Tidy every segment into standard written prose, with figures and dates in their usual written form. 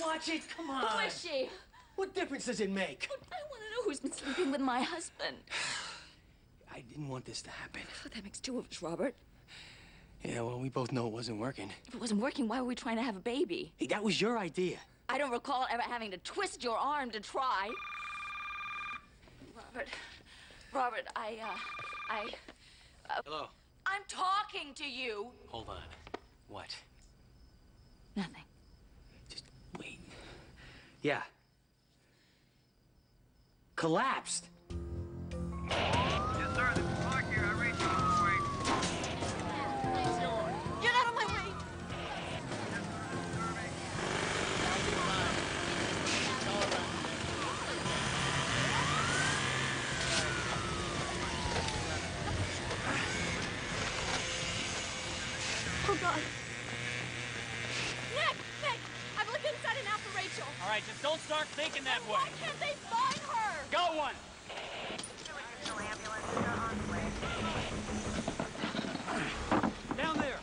watch it. Come on. Who is she? What difference does it make? I want to know who's been sleeping with my husband. I didn't want this to happen. Oh, that makes two of us, Robert. Yeah, well, we both know it wasn't working. If it wasn't working, why were we trying to have a baby? Hey, that was your idea. I don't recall ever having to twist your arm to try. Robert, Hello. I'm talking to you. Hold on. What? Nothing. Just wait. Yeah. Collapsed. Yes, sir. This is Clark here. I read you all the way. Get out of my way. Oh, God. Nick, I've looked inside and out for Rachel. All right, just don't start thinking that way. Why can't they find her? Got one. Down there.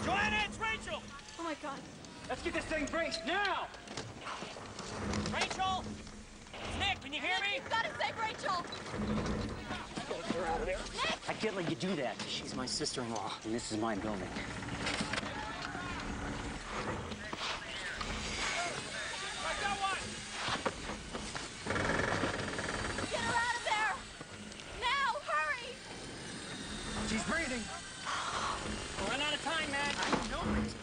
Joanna, it's Rachel. Oh, my God. Let's get this thing braced now. Rachel? It's Nick, can you hear me? You've got to save Rachel. Get her out of there. Nick! I can't let you do that. She's my sister-in-law, and this is my building. I got one. Get her out of there! Now, hurry! She's breathing. We're running out of time, man. I know it.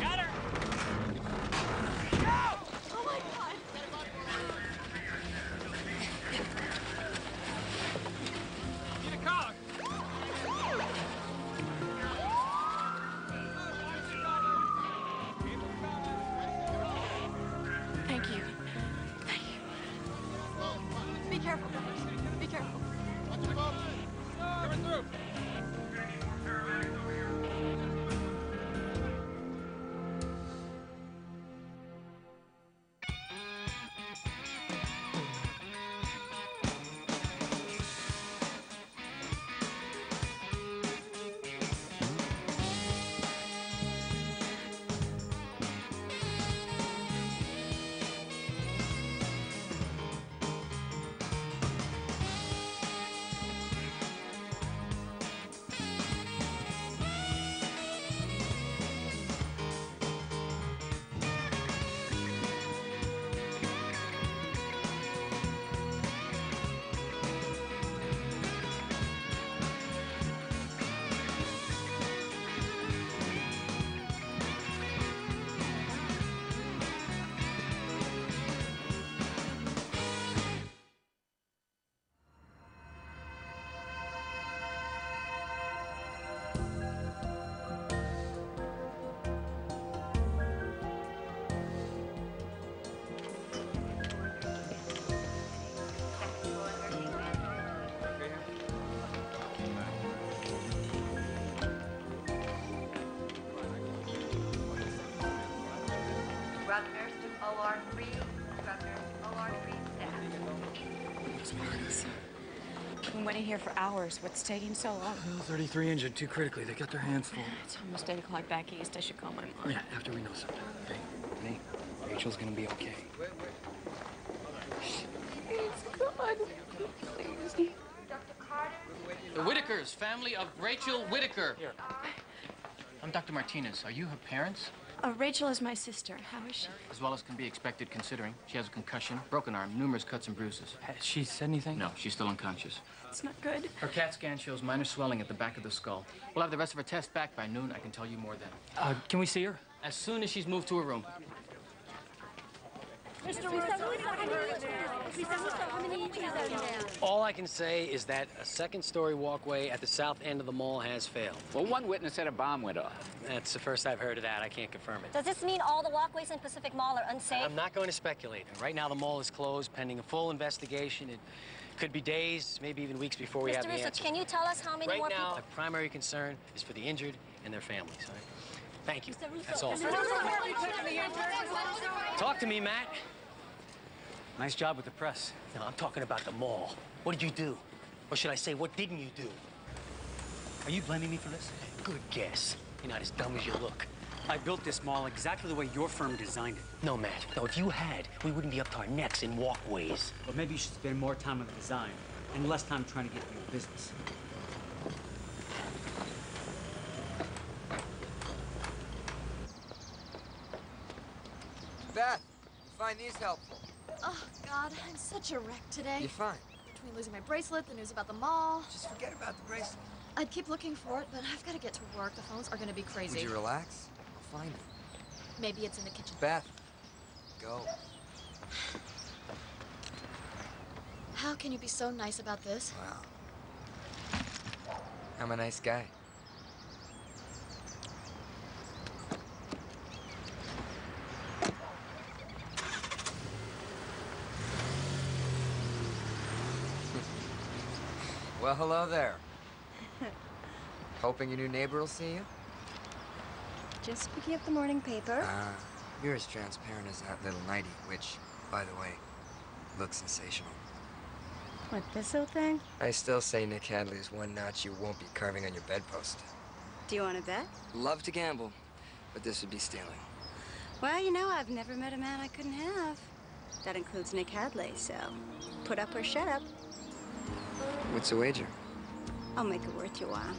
Got her. Oh, my God. Need a car. Thank you. Thank you. Be careful, guys. Be careful. Coming through. Drug nurse to OR3. Drug nurse OR3 staff. I've been waiting here for hours. What's taking so long? Well, 33 injured, too critically. They got their hands full. It's almost 8 o'clock back east. I should call my mom. Yeah, after we know something. Okay? Hey, Rachel's gonna be okay. Please, God. Please. Dr. Carter. The Whitakers, family of Rachel Whitaker. Here. I'm Dr. Martinez. Are you her parents? Rachel is my sister. How is she? As well as can be expected considering she has a concussion, broken arm, numerous cuts and bruises. Has she said anything? No, she's still unconscious. It's not good. Her CAT scan shows minor swelling at the back of the skull. We'll have the rest of her test back by noon. I can tell you more then. Can we see her? As soon as she's moved to her room. All I can say is that a second-story walkway at the south end of the mall has failed. Well, one witness said a bomb went off. That's the first I've heard of that. I can't confirm it. Does this mean all the walkways in Pacific Mall are unsafe? I'm not going to speculate. Right now, the mall is closed pending a full investigation. It could be days, maybe even weeks before we have the Mr. Russo, answer. can you tell us how many more people? people? Right now, my primary concern is for the injured and their families. All right? Thank you. That's all. Talk to me, Matt. Nice job with the press. No, I'm talking about the mall. What did you do? Or should I say, what didn't you do? Are you blaming me for this? Good guess. You're not as dumb as you look. I built this mall exactly the way your firm designed it. No, Matt. No, if you had, we wouldn't be up to our necks in walkways. But maybe you should spend more time on the design and less time trying to get your business. Beth, you find these helpful? Oh, God, I'm such a wreck today. You're fine. Between losing my bracelet, the news about the mall. Just forget about the bracelet. I'd keep looking for it, but I've got to get to work. The phones are going to be crazy. Would you relax? I'll find it. Maybe it's in the kitchen. Beth, go. How can you be so nice about this? Wow. I'm a nice guy. Well, hello there. Hoping your new neighbor will see you? Just picking up the morning paper. You're as transparent as that little nightie, which, by the way, looks sensational. What, this old thing? I still say Nick Hadley is one notch you won't be carving on your bedpost. Do you want to bet? Love to gamble, but this would be stealing. Well, you know, I've never met a man I couldn't have. That includes Nick Hadley, so put up or shut up. What's the wager? I'll make it worth your while.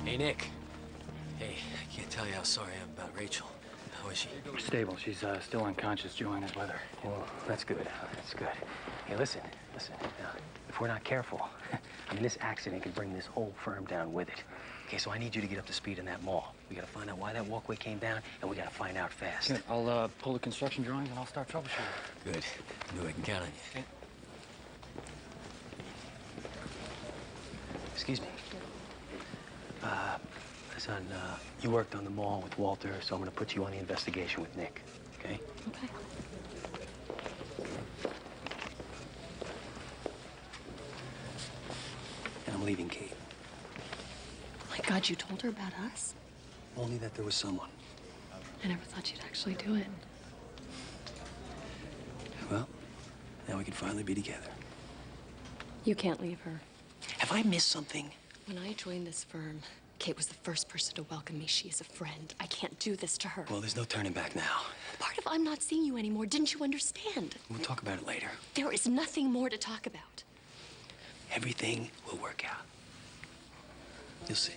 Hey, Nick. Hey, I can't tell you how sorry I am about Rachel. How is she? Stable. She's still unconscious, Joanne is with her. Well, that's good. That's good. Hey, listen. If we're not careful, I mean, this accident could bring this whole firm down with it. Okay, so I need you to get up to speed in that mall. We gotta find out why that walkway came down, and we gotta find out fast. Good. I'll pull the construction drawings and I'll start troubleshooting. Good. I knew I can count on you. Okay. Excuse me. Son, you worked on the mall with Walter, so I'm gonna put you on the investigation with Nick, okay? Okay. And I'm leaving Kate. Oh my God, you told her about us? Only that there was someone. I never thought you'd actually do it. Well, now we can finally be together. You can't leave her. Have I missed something? When I joined this firm, Kate was the first person to welcome me. She is a friend. I can't do this to her. Well, there's no turning back now. Part of I'm not seeing you anymore. Didn't you understand? We'll talk about it later. There is nothing more to talk about. Everything will work out. You'll see.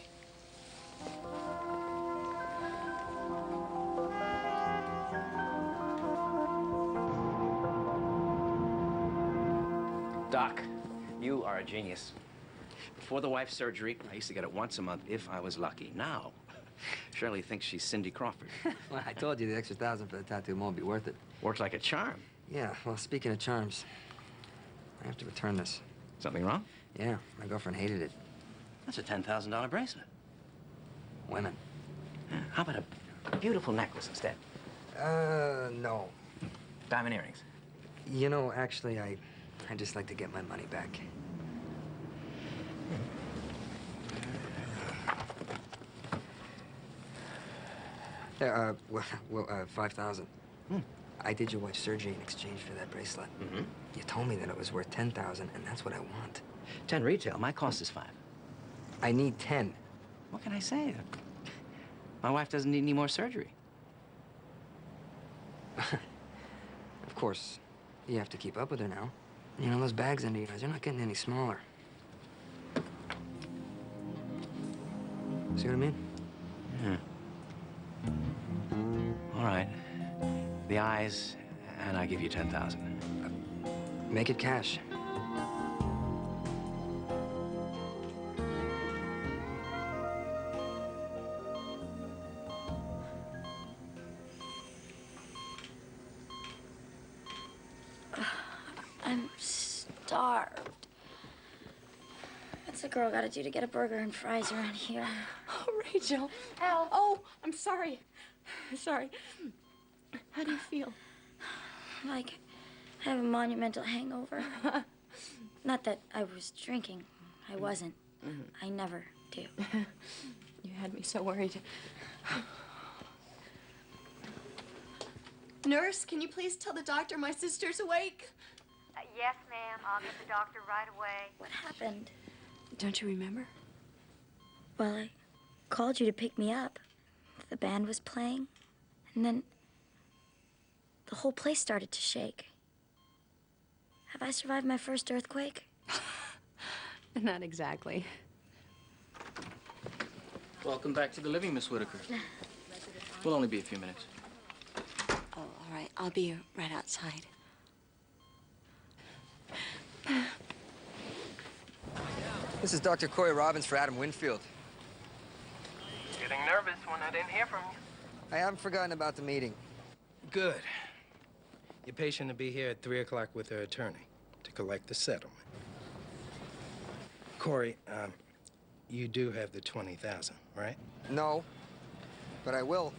Doc, you are a genius. Before the wife's surgery, I used to get it once a month if I was lucky. Now, Shirley thinks she's Cindy Crawford. Well, I told you the extra $1,000 for the tattoo won't be worth it. Works like a charm. Yeah, well, speaking of charms, I have to return this. Something wrong? Yeah, my girlfriend hated it. That's a $10,000 bracelet. Women. Yeah, how about a beautiful necklace instead? No. Diamond earrings. You know, actually, I just like to get my money back. Well, 5,000. I did your wife's surgery in exchange for that bracelet. Mm-hmm. You told me that it was worth 10,000, and that's what I want. 10 retail. My cost is 5. I need 10. What can I say? My wife doesn't need any more surgery. Of course, you have to keep up with her now. You know, those bags under yours, they're not getting any smaller. See what I mean? Yeah. All right. The eyes, and I give you 10,000. Make it cash. I'm starved. What's a girl gotta do to get a burger and fries around here? Oh, Rachel. Al. Oh, I'm sorry. Sorry. How do you feel? Like, I have a monumental hangover. Not that I was drinking. I wasn't. I never do. You had me so worried. Nurse, can you please tell the doctor my sister's awake? Yeah, Yes, ma'am. I'll get the doctor right away. What happened? Don't you remember? Well, I called you to pick me up. The band was playing, and then the whole place started to shake. Have I survived my first earthquake? Not exactly. Welcome back to the living, Miss Whitaker. We'll only be a few minutes. Oh, all right. I'll be right outside. This is Dr. Cory Robbins for Adam Winfield. Getting nervous when I didn't hear from you. I haven't forgotten about the meeting. Good. Your patient will be here at 3 o'clock with her attorney to collect the settlement. Cory, you do have the 20,000, right? No, but I will.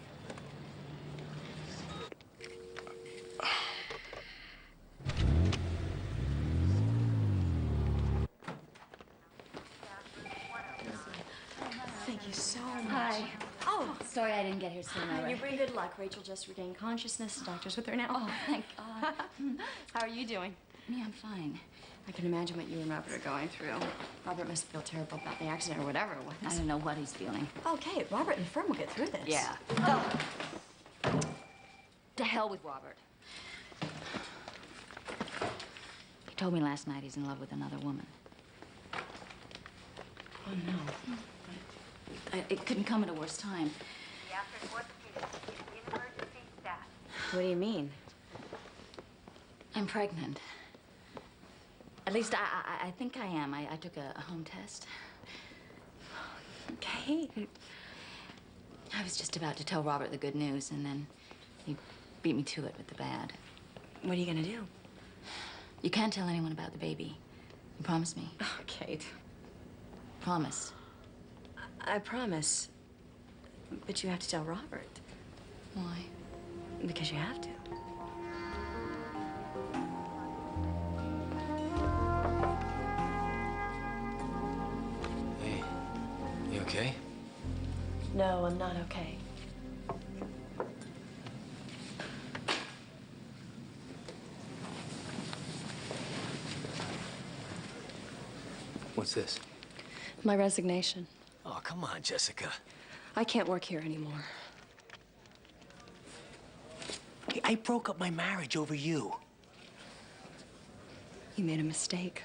Thank you so much. Hi. Oh, sorry I didn't get here sooner. You bring good luck. Rachel just regained consciousness. The doctor's with her now. Oh, thank God. How are you doing? Me, I'm fine. I can imagine what you and Robert are going through. Robert must feel terrible about the accident or whatever it was. I don't know what he's feeling. Okay, Robert and the firm will get through this. Yeah. To hell with Robert. He told me last night he's in love with another woman. Oh, no. It couldn't come at a worse time. The after orthopedic is emergency status. What do you mean? I'm pregnant. At least I think I am. I took a home test. Kate. I was just about to tell Robert the good news, and then he beat me to it with the bad. What are you gonna do? You can't tell anyone about the baby. You promise me? Oh, Kate. Promise. I promise. But you have to tell Robert. Why? Because you have to. Hey, you okay? No, I'm not okay. What's this? My resignation. Oh, come on, Jessica. I can't work here anymore. Hey, I broke up my marriage over you. You made a mistake.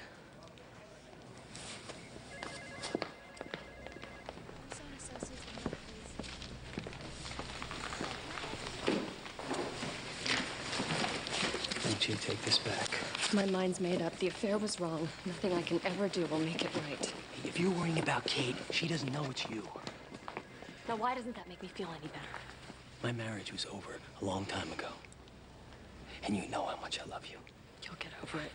Won't you take this back? My mind's made up. The affair was wrong. Nothing I can ever do will make it right. If you're worrying about Kate, she doesn't know it's you. Now, why doesn't that make me feel any better? My marriage was over a long time ago. And you know how much I love you. You'll get over it.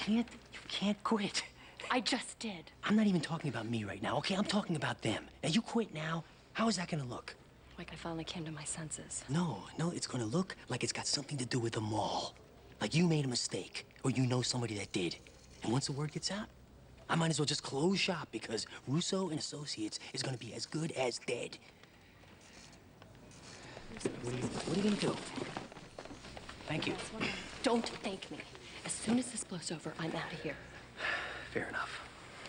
You can't quit. I just did. I'm not even talking about me right now, okay? I'm talking about them. Now, you quit now, how is that gonna look? Like I finally came to my senses. No, it's gonna look like it's got something to do with the mall. Like you made a mistake, or you know somebody that did. And once the word gets out, I might as well just close shop because Russo and Associates is gonna be as good as dead. What are you gonna do? Thank you. Don't thank me. As soon as this blows over, I'm out of here. Fair enough.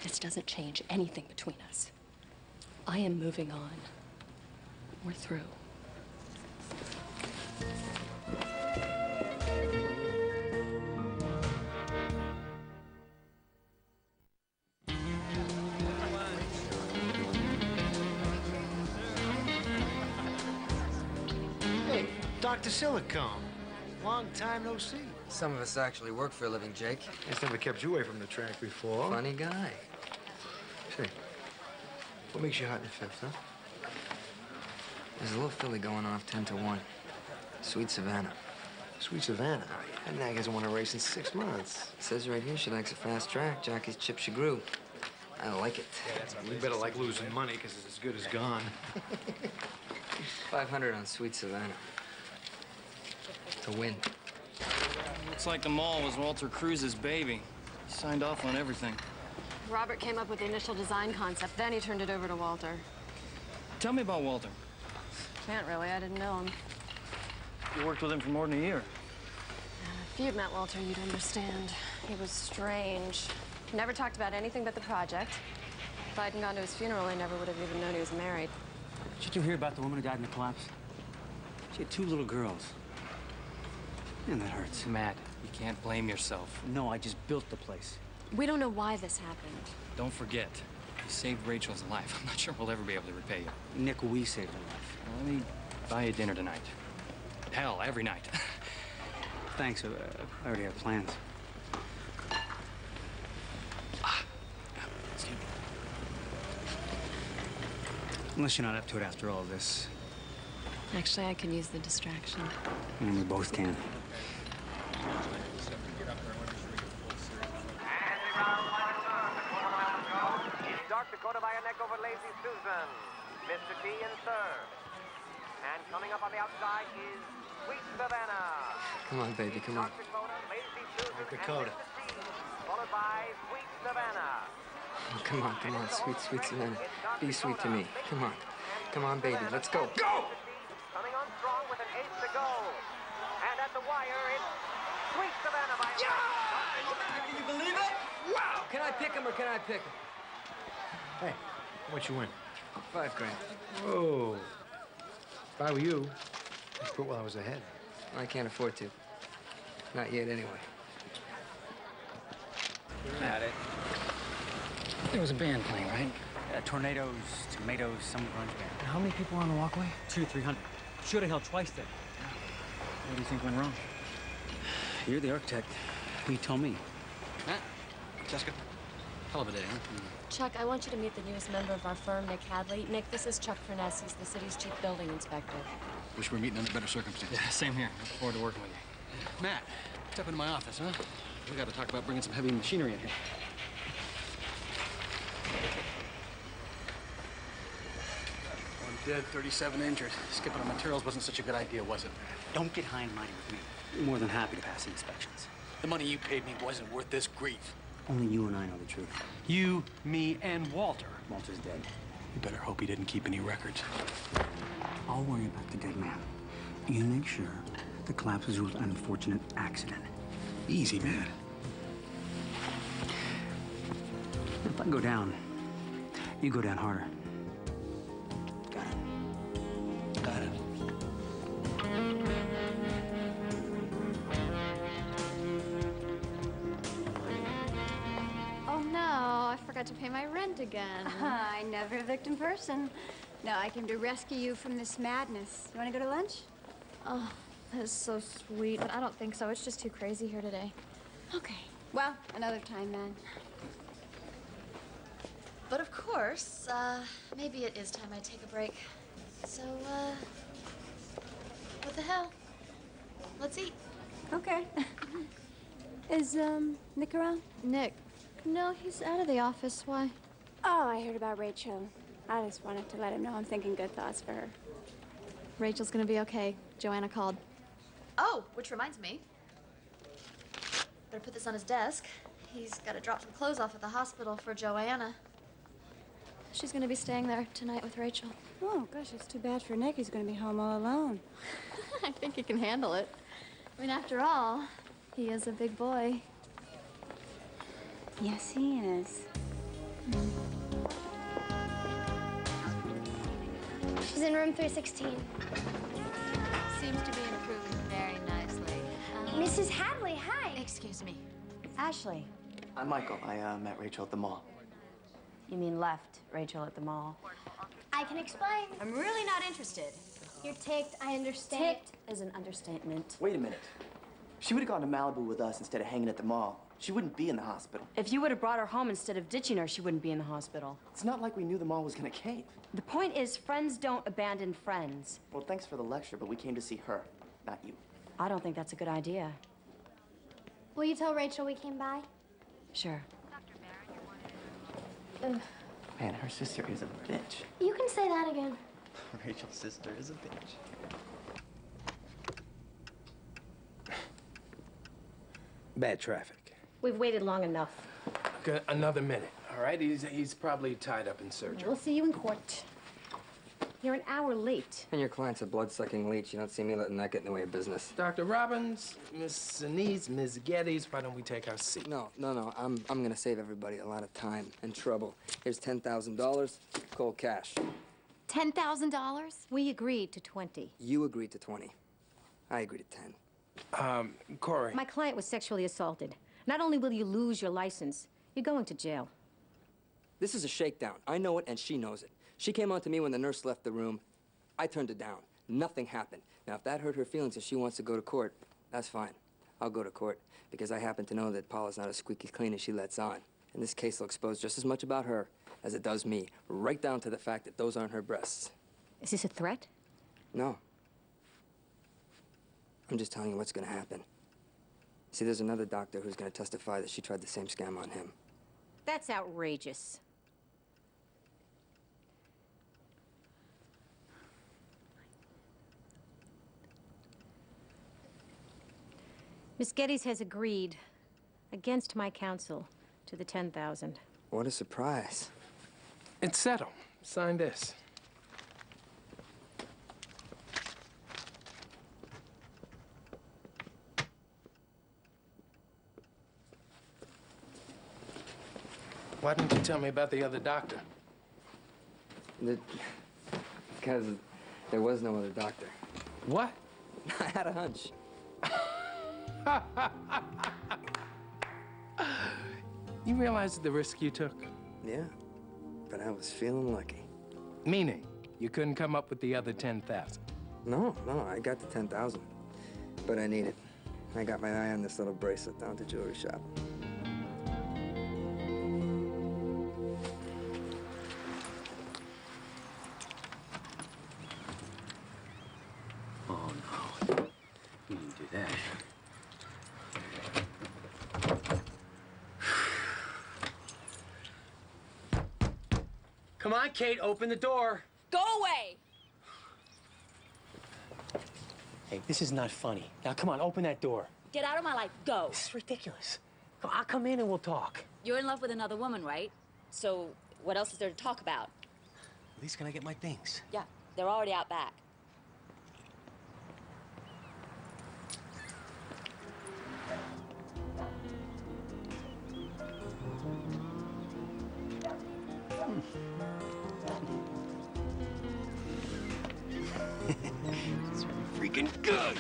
This doesn't change anything between us. I am moving on. We're through. Hey, Dr. Silicone. Long time no see. Some of us actually work for a living, Jake. It's never kept you away from the track before. Funny guy. Say, what makes you hot in the fifth, huh? There's a little filly going off 10 to 1. Sweet Savannah. Sweet Savannah? That nag hasn't won a race in 6 months. It says right here she likes a fast track. Jockey's chip she grew. I like it. You better like losing money, because it's as good as gone. 500 on Sweet Savannah. To win. Looks like the mall was Walter Cruz's baby. He signed off on everything. Robert came up with the initial design concept, then he turned it over to Walter. Tell me about Walter. Can't really, I didn't know him. You worked with him for more than a year. If you'd met Walter, you'd understand. He was strange. Never talked about anything but the project. If I hadn't gone to his funeral, I never would have even known he was married. Did you hear about the woman who died in the collapse? She had 2 little girls. Man, that hurts. Matt, you can't blame yourself. No, I just built the place. We don't know why this happened. Don't forget, you saved Rachel's life. I'm not sure we'll ever be able to repay you. Nick, we saved her life. Well, let me buy you dinner tonight. Hell, every night. Thanks, I already have plans. Excuse me. Unless you're not up to it after all this. Actually, I can use the distraction. And we both can. Dark Dakota by a neck over Lazy Susan. Mr. T and serve. And coming up on the outside is Sweet Savannah. Come on, baby, come on. Dark Dakota, Lazy Susan, Dakota. and Mr. T, followed by Sweet Savannah. Oh, come on, sweet, sweet Savannah. Be sweet to me. Come on. Come on, baby, let's go. Go! Coming on strong with an ace to go. And at the wire, it's Sweet Savannah by a Can you believe it? Wow! Can I pick him or can I pick him? Hey, what you win? $5 grand. Whoa. If I were you, I'd quit while I was ahead. I can't afford to. Not yet, anyway. Got it. There was a band playing, right? Tornadoes, Tomatoes, some grunge band. How many people on the walkway? 200 or 300. Should have held twice then. What do you think went wrong? You're the architect. You told me. Matt, Jessica, hell of a day, huh? Chuck, I want you to meet the newest member of our firm, Nick Hadley. Nick, this is Chuck Furness. He's the city's chief building inspector. Wish we were meeting under better circumstances. Yeah, same here. Look forward to working with you. Matt, step into my office, huh? We got to talk about bringing some heavy machinery in here. One dead, 37 injured. Skipping on materials wasn't such a good idea, was it? Don't get high and mighty with me. I'm more than happy to pass the inspections. The money you paid me wasn't worth this grief. Only you and I know the truth. You, me, and Walter. Walter's dead. You better hope he didn't keep any records. I'll worry about the dead man. You make sure the collapse was ruled an unfortunate accident. Easy, man. If I go down, you go down harder. Got it. Got it. Oh no, I forgot to pay my rent again. I never evict in person. No, I came to rescue you from this madness. You want to go to lunch? Oh, that is so sweet, but I don't think so. It's just too crazy here today. Okay. Well, another time then. But of course, maybe it is time I take a break. So, what the hell? Let's eat. Okay. Is, Nick around? Nick? No, he's out of the office. Why? Oh, I heard about Rachel. I just wanted to let him know I'm thinking good thoughts for her. Rachel's gonna be okay. Joanna called. Oh, which reminds me. Better put this on his desk. He's got to drop some clothes off at the hospital for Joanna. She's gonna be staying there tonight with Rachel. Oh, gosh, it's too bad for Nick. He's gonna be home all alone. I think he can handle it. I mean, after all, he is a big boy. Yes, he is. She's in room 316. Seems to be improving very nicely. Mrs. Hadley, hi. Excuse me. Ashley. I'm Michael. I met Rachel at the mall. You mean left Rachel at the mall? I can explain. I'm really not interested. You're ticked, I understand. Ticked is an understatement. Wait a minute. She would have gone to Malibu with us instead of hanging at the mall. She wouldn't be in the hospital. If you would have brought her home instead of ditching her, she wouldn't be in the hospital. It's not like we knew the mall was gonna cave. The point is, friends don't abandon friends. Well, thanks for the lecture, but we came to see her, not you. I don't think that's a good idea. Will you tell Rachel we came by? Sure. Man, her sister is a bitch. You can say that again. Rachel's sister is a bitch. Bad traffic. We've waited long enough. Okay, another minute, all right? He's probably tied up in surgery. We'll see you in court. You're an hour late. And your client's a blood-sucking leech. You don't see me letting that get in the way of business. Dr. Robbins, Miss Anise, Ms. Geddes, why don't we take our seat? No. I'm gonna save everybody a lot of time and trouble. Here's $10,000, cold cash. $10,000? We agreed to 20. You agreed to 20. I agreed to 10. Cory. My client was sexually assaulted. Not only will you lose your license, you're going to jail. This is a shakedown. I know it, and she knows it. She came on to me when the nurse left the room. I turned it down. Nothing happened. Now, if that hurt her feelings and she wants to go to court, that's fine. I'll go to court, because I happen to know that Paula's not as squeaky clean as she lets on. And this case will expose just as much about her as it does me, right down to the fact that those aren't her breasts. Is this a threat? No. I'm just telling you what's gonna happen. See, there's another doctor who's gonna testify that she tried the same scam on him. That's outrageous. Miss Geddes has agreed, against my counsel, to the 10,000. What a surprise. It's settled. Sign this. Why didn't you tell me about the other doctor? Because there was no other doctor. What? I had a hunch. You realize the risk you took? Yeah, but I was feeling lucky. Meaning, you couldn't come up with the other 10,000? No, I got the 10,000. But I need it. I got my eye on this little bracelet down at the jewelry shop. Oh, no. You didn't do that. Come on, Kate, open the door. Go away! Hey, this is not funny. Now, come on, open that door. Get out of my life. Go. This is ridiculous. Come, I'll come in and we'll talk. You're in love with another woman, right? So what else is there to talk about? At least can I get my things? Yeah, they're already out back. It's freaking good.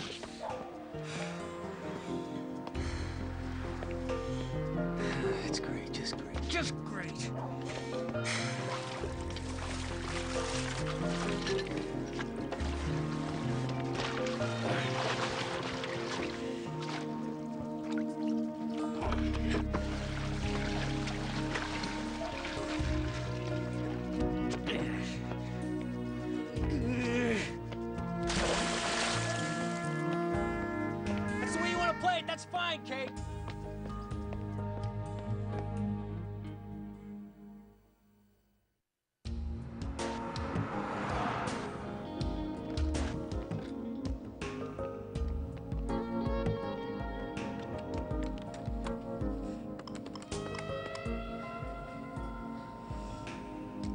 It's great, just great, just great. That's the way you want to play it. That's fine, Kate.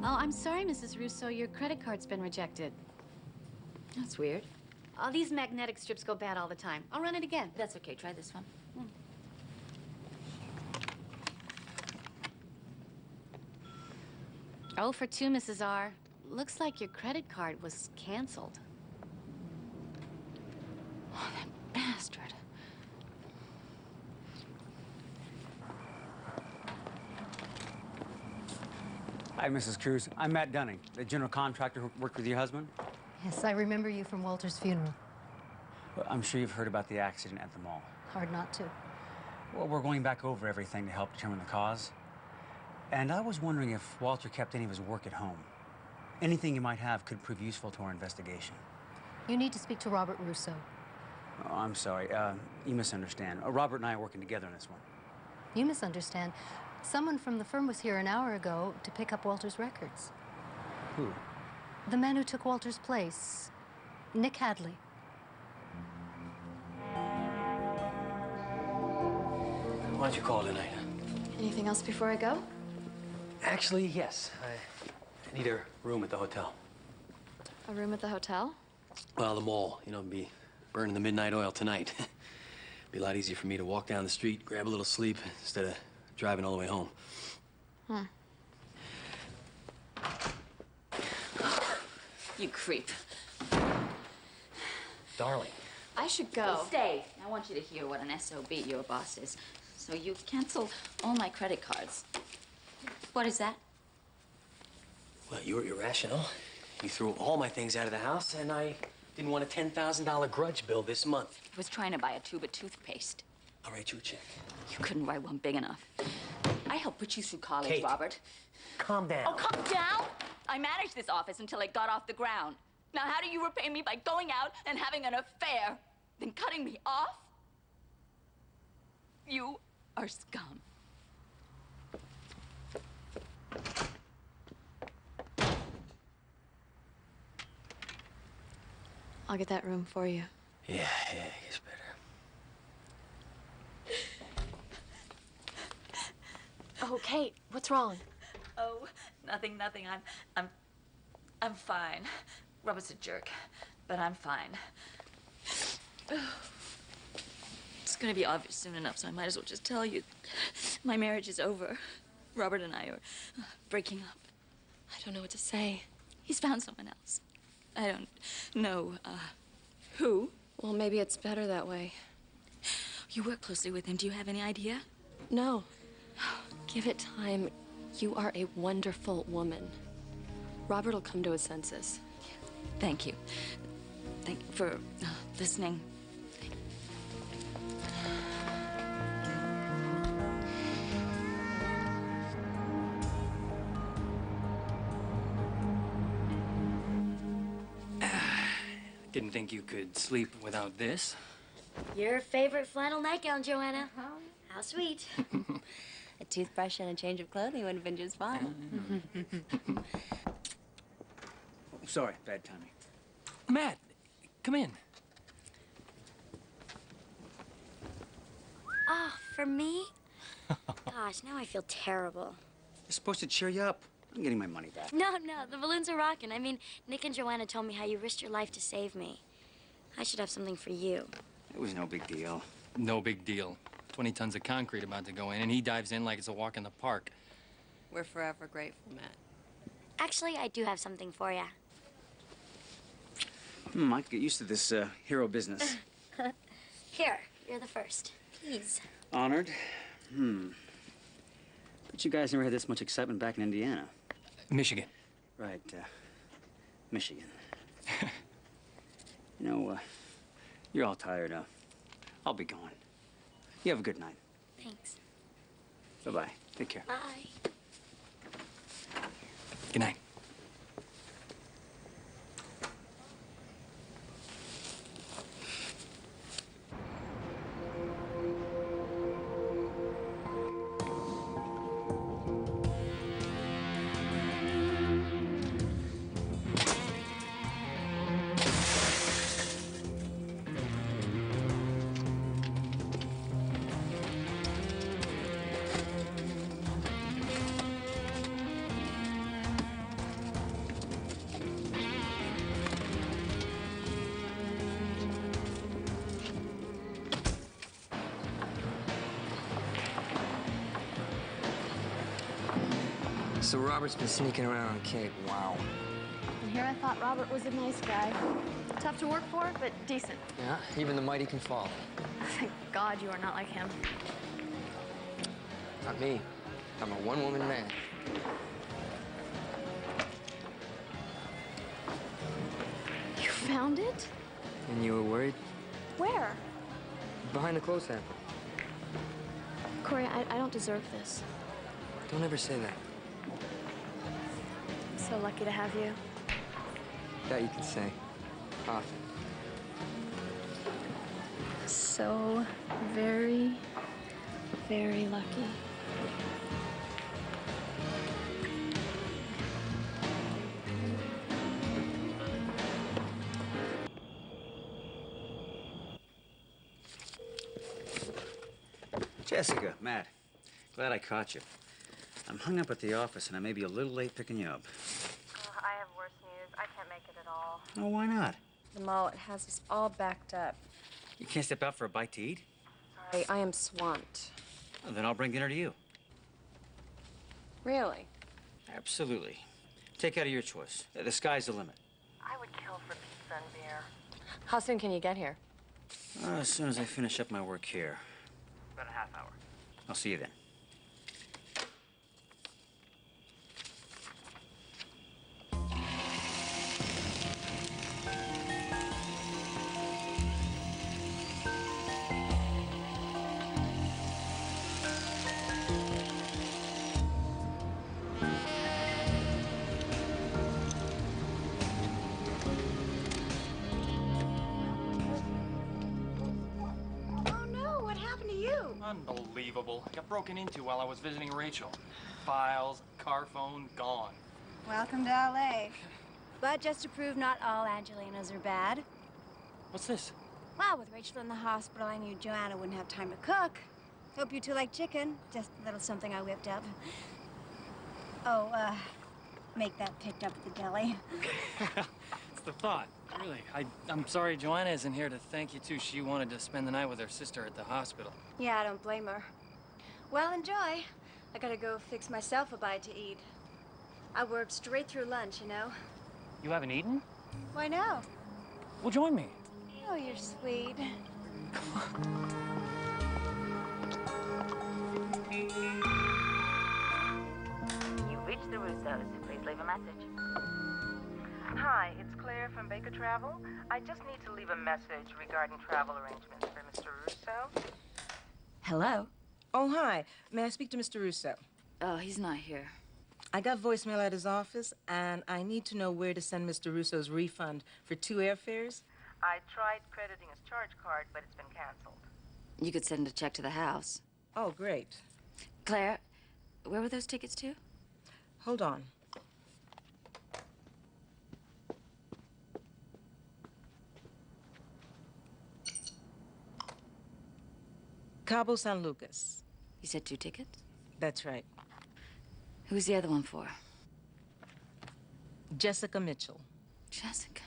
Oh, I'm sorry, Mrs. Russo. Your credit card's been rejected. That's weird. Oh, these magnetic strips go bad all the time. I'll run it again. That's okay. Try this one. Oh, for 2, Mrs. R. Looks like your credit card was canceled. Oh, that bastard. Hi, Mrs. Cruz. I'm Matt Dunning, the general contractor who worked with your husband. Yes, I remember you from Walter's funeral. Well, I'm sure you've heard about the accident at the mall. Hard not to. Well, we're going back over everything to help determine the cause. And I was wondering if Walter kept any of his work at home. Anything you might have could prove useful to our investigation. You need to speak to Robert Russo. Oh, I'm sorry. You misunderstand. Robert and I are working together on this one. You misunderstand. Someone from the firm was here an hour ago to pick up Walter's records. Who? The man who took Walter's place, Nick Hadley. Why'd you call tonight? Anything else before I go? Actually, yes. I need a room at the hotel. A room at the hotel? Well, the mall. You know, be burning the midnight oil tonight. Be a lot easier for me to walk down the street, grab a little sleep, instead of driving all the way home. Hmm. You creep. Darling. I should go. Stay. I want you to hear what an SOB your boss is. So you've canceled all my credit cards. What is that? Well, you were irrational. You threw all my things out of the house, and I didn't want a $10,000 grudge bill this month. I was trying to buy a tube of toothpaste. I'll write you a check. You couldn't write one big enough. I helped put you through college, Kate. Robert. Calm down. Oh, calm down? I managed this office until it got off the ground. Now, how do you repay me by going out and having an affair, then cutting me off? You are scum. I'll get that room for you. Yeah, it gets better. Oh, Kate, what's wrong? Oh, nothing. I'm fine. Robert's a jerk, but I'm fine. It's gonna be obvious soon enough, so I might as well just tell you. My marriage is over. Robert and I are breaking up. I don't know what to say. He's found someone else. I don't know, who. Well, maybe it's better that way. You work closely with him. Do you have any idea? No. Give it time. You are a wonderful woman. Robert will come to his senses. Thank you. Thank you for listening. Didn't think you could sleep without this. Your favorite flannel nightgown, Joanna. How sweet. A toothbrush and a change of clothing would have been just fine. Sorry, bad timing. Matt, come in. Oh, for me? Gosh, now I feel terrible. You're supposed to cheer you up. I'm getting my money back. No, the balloons are rocking. I mean, Nick and Joanna told me how you risked your life to save me. I should have something for you. It was no big deal. No big deal. 20 tons of concrete about to go in, and he dives in like it's a walk in the park. We're forever grateful, Matt. Actually, I do have something for you. I could get used to this hero business. Here, you're the first. Please. Honored. But you guys never had this much excitement back in Indiana. Michigan. Right, Michigan. You know, you're all tired, I'll be going. You have a good night. Thanks. Bye-bye. Take care. Bye. Good night. So Robert's been sneaking around on Kate. Wow. And here I thought Robert was a nice guy. Tough to work for, but decent. Yeah, even the mighty can fall. Thank God you are not like him. Not me. I'm a one-woman man. You found it? And you were worried? Where? Behind the clothes hamper. Cory, I don't deserve this. Don't ever say that. So lucky to have you. That you can say. Often. So very, very lucky. Jessica, Matt, glad I caught you. I'm hung up at the office, and I may be a little late picking you up. I have worse news. I can't make it at all. Oh, why not? The mall, it has us all backed up. You can't step out for a bite to eat? Sorry, I am swamped. Well, then I'll bring dinner to you. Really? Absolutely. Take out of your choice. The sky's the limit. I would kill for pizza and beer. How soon can you get here? As soon as I finish up my work here. About a half hour. I'll see you then. Unbelievable. I got broken into while I was visiting Rachel. Files, car phone, gone. Welcome to LA. But just to prove not all Angelinas are bad. What's this? Well, with Rachel in the hospital, I knew Joanna wouldn't have time to cook. Hope you two like chicken. Just a little something I whipped up. Oh, make that picked up at the deli. It's the thought. Really. I'm sorry Joanna isn't here to thank you, too. She wanted to spend the night with her sister at the hospital. Yeah, I don't blame her. Well, enjoy. I gotta go fix myself a bite to eat. I worked straight through lunch, you know. You haven't eaten? Why no? Well, join me. Oh, you're sweet. You've reached the Russos. Please leave a message. Hi, it's Claire from Baker Travel. I just need to leave a message regarding travel arrangements for Mr. Russo. Hello? Oh, hi. May I speak to Mr. Russo? Oh, he's not here. I got voicemail at his office, and I need to know where to send Mr. Russo's refund for 2 airfares. I tried crediting his charge card, but it's been canceled. You could send a check to the house. Oh, great. Claire, where were those tickets to? Hold on. Cabo San Lucas. You said 2 tickets? That's right. Who's the other one for? Jessica Mitchell. Jessica.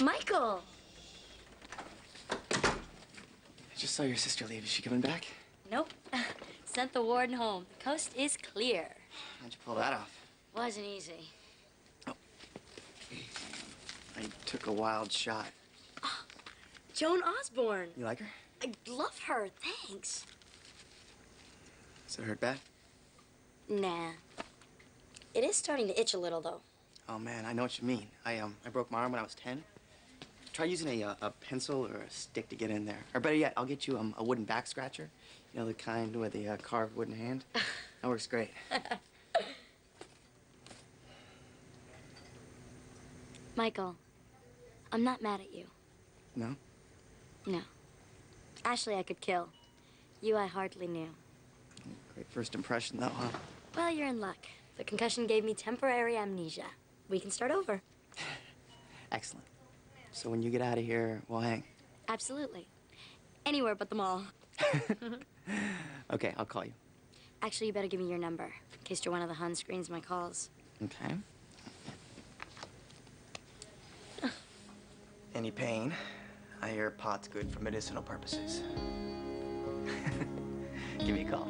Michael! I just saw your sister leave. Is she coming back? Nope. Sent the warden home. The coast is clear. How'd you pull that off? Wasn't easy. I took a wild shot. Joan Osborne. You like her? I love her. Thanks. Does it hurt bad? Nah. It is starting to itch a little, though. Oh, man, I know what you mean. I broke my arm when I was 10. Try using a pencil or a stick to get in there. Or better yet, I'll get you a wooden back scratcher. You know, the kind with the carved wooden hand. That works great. Michael, I'm not mad at you. No? No. Ashley, I could kill. You, I hardly knew. Great first impression, though, huh? Well, you're in luck. The concussion gave me temporary amnesia. We can start over. Excellent. So when you get out of here, we'll hang. Absolutely. Anywhere but the mall. Okay, I'll call you. Actually, you better give me your number, in case Joanna the Hun screens my calls. Okay. Any pain? I hear pot's good for medicinal purposes. Give me a call.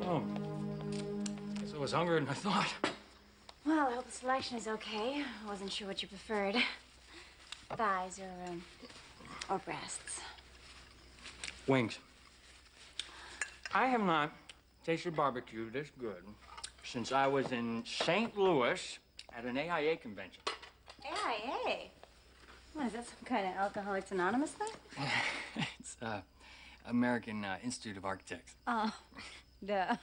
Oh. Guess I was hungrier than I thought. Well, I hope the selection is okay. I wasn't sure what you preferred. Thighs or breasts. Wings. I have not tasted barbecue this good since I was in St. Louis at an AIA convention. AIA? What, is that some kind of Alcoholics Anonymous thing? It's American Institute of Architects. Oh, duh.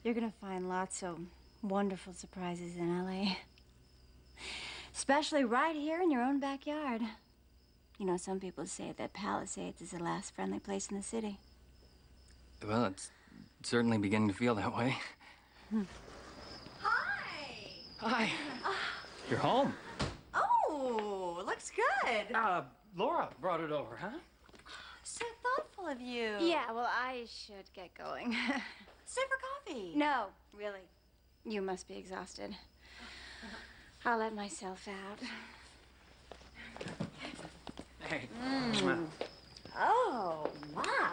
You're gonna find lots of wonderful surprises in LA. Especially right here in your own backyard. You know, some people say that Palisades is the last friendly place in the city. Well, it's certainly beginning to feel that way. Hi. You're home. Oh, looks good. Laura brought it over, huh? So thoughtful of you. Yeah, well, I should get going. Stay for coffee. No, really. You must be exhausted. I'll let myself out. Hey. Oh, my.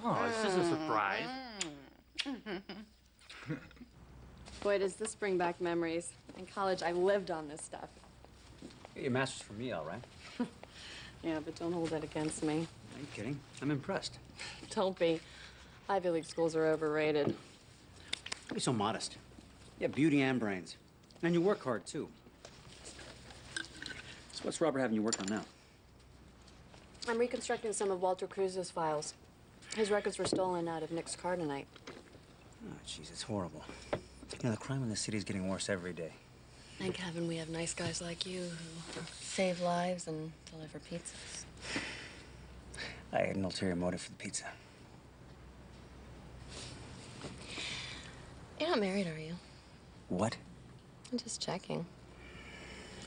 Oh, this is a surprise. Boy, does this bring back memories. In college, I lived on this stuff. Your master's from Neal, right? Yeah, but don't hold it against me. Are you kidding? I'm impressed. Don't be. Ivy League schools are overrated. Don't be so modest. You have beauty and brains. And you work hard, too. So what's Robert having you work on now? I'm reconstructing some of Walter Cruz's files. His records were stolen out of Nick's car tonight. Oh, jeez, it's horrible. You know, the crime in the city is getting worse every day. Thank heaven we have nice guys like you who save lives and deliver pizzas. I had an ulterior motive for the pizza. You're not married, are you? What? I'm just checking.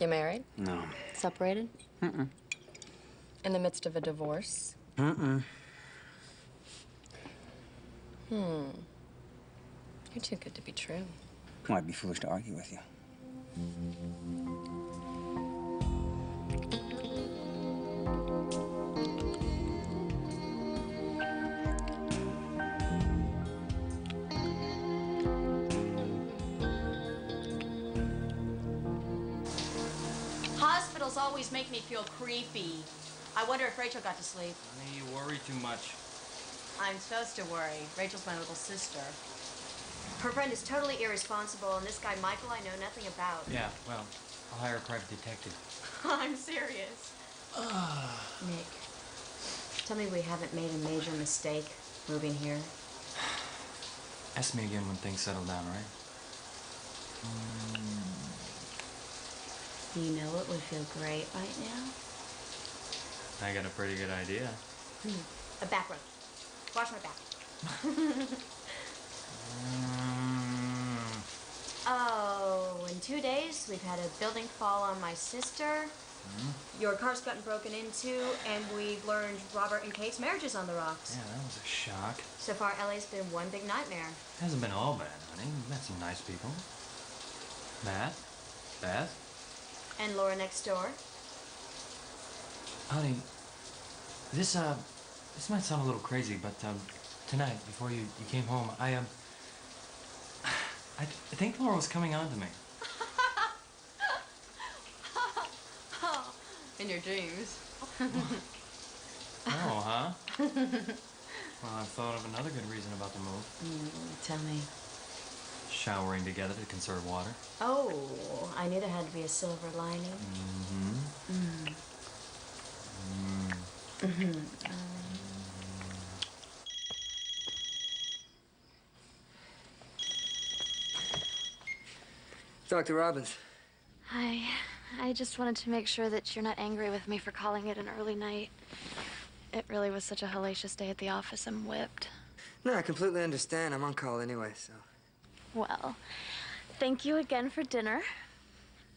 You married? No. Separated? Mm-mm. In the midst of a divorce? Mm-mm. You're too good to be true. Well, I'd be foolish to argue with you. Hospitals always make me feel creepy. I wonder if Rachel got to sleep. Honey, you worry too much. I'm supposed to worry. Rachel's my little sister. Her friend is totally irresponsible, and this guy, Michael, I know nothing about. Yeah, well, I'll hire a private detective. I'm serious. Nick, tell me we haven't made a major mistake moving here. Ask me again when things settle down, all right? You know it would feel great right now? I got a pretty good idea. A back rub. Wash my back. Oh, in 2 days, we've had a building fall on my sister. Your car's gotten broken into, and we've learned Robert and Kate's marriage is on the rocks. Yeah, that was a shock. So far, LA's been one big nightmare. Hasn't been all bad, honey. We've met some nice people. Matt, Beth. And Laura next door. Honey, this might sound a little crazy, but tonight, before you came home, I think Laura was coming on to me. In your dreams. Oh, huh? Well, I've thought of another good reason about the move. Tell me. Showering together to conserve water. Oh, I knew there had to be a silver lining. Dr. Robbins. Hi. I just wanted to make sure that you're not angry with me for calling it an early night. It really was such a hellacious day at the office. I'm whipped. No, I completely understand. I'm on call anyway, so. Well, thank you again for dinner.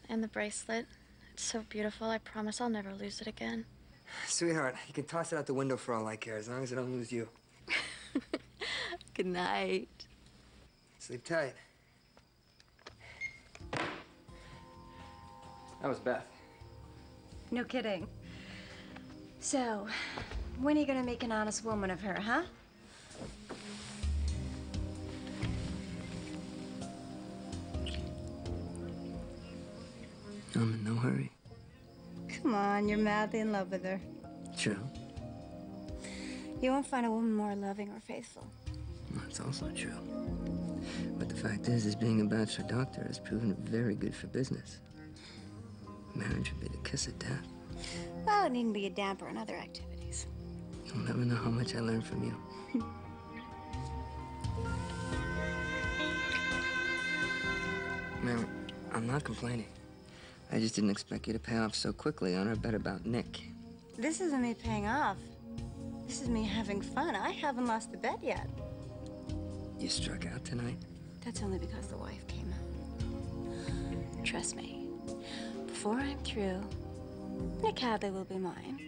And the bracelet. It's so beautiful. I promise I'll never lose it again. Sweetheart, you can toss it out the window for all I care, as long as I don't lose you. Good night. Sleep tight. That was Beth. No kidding. So, when are you gonna make an honest woman of her, huh? I'm in no hurry. Come on, you're madly in love with her. True. You won't find a woman more loving or faithful. That's also true. But the fact is being a bachelor doctor has proven very good for business. Marriage would be the kiss of death. Well, it needn't be a damper on other activities. You'll never know how much I learned from you. Mary, I'm not complaining. I just didn't expect you to pay off so quickly on our bet about Nick. This isn't me paying off. This is me having fun. I haven't lost the bet yet. You struck out tonight? That's only because the wife came home. Trust me, before I'm through, Nick Hadley will be mine.